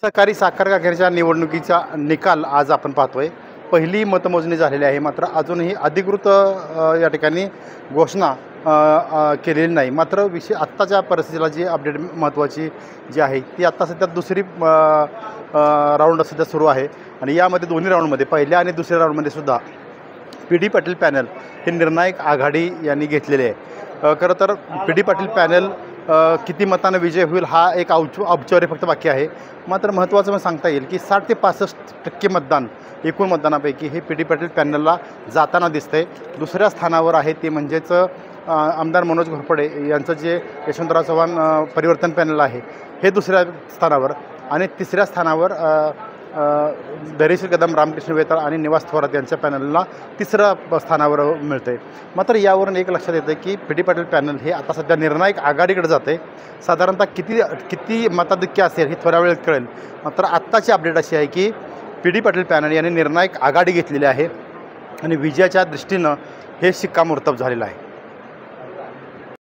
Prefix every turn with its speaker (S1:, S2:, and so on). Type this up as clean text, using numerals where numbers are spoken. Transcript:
S1: सहकारी साखर कारखान्याच्या निवडणुकीचा निकाल आज आपण पाहतोय। पहिली मतमोजणी झालेली आहे, मात्र अजूनही अधिकृत या ठिकाणी घोषणा केलेली नाही। मात्र विषय आत्ताच्या परिस्थितीला जी अपडेट महत्त्वाची जी आहे ती आत्ता सध्या दुसरी राऊंड सध्या सुरू आहे आणि यामध्ये दोन्ही राऊंडमध्ये पहिल्या आणि दुसऱ्या राऊंडमध्ये सुद्धा पी.डी. पाटील पॅनल हे निर्णायक आघाडी यांनी घेतलेले आहे। खरं तर पी.डी. पाटील पॅनल किती मतांना विजय होईल हा एक औपचारिक फक्त बाकी आहे। मात्र महत्त्वाचं मला सांगता येईल की 60 ते 65% मतदान एकूण मतदानापैकी हे पी.डी. पाटील पॅनलला जाताना दिसतंय। दुसऱ्या स्थानावर आहे ते म्हणजेच आमदार मनोज घोरपडे यांचं जे यशवंतराव चव्हाण परिवर्तन पॅनल आहे हे दुसऱ्या स्थानावर आणि तिसऱ्या स्थानावर धैर्यशील कदम, रामकृष्ण वेताळ आणि निवास थोरात यांच्या पॅनलला तिसऱ्या स्थानावर मिळतं आहे। मात्र यावरून एक लक्षात येतं की पी.डी. पाटील पॅनल हे आता सध्या निर्णायक आघाडीकडे जातं आहे। साधारणतः किती मताधिक्य असेल हे थोड्या वेळात कळेल। मात्र आत्ताची अपडेट अशी आहे की पी.डी. पाटील पॅनल यांनी निर्णायक आघाडी घेतलेली आहे आणि विजयाच्या दृष्टीनं हे शिक्कामोर्तब झालेलं आहे।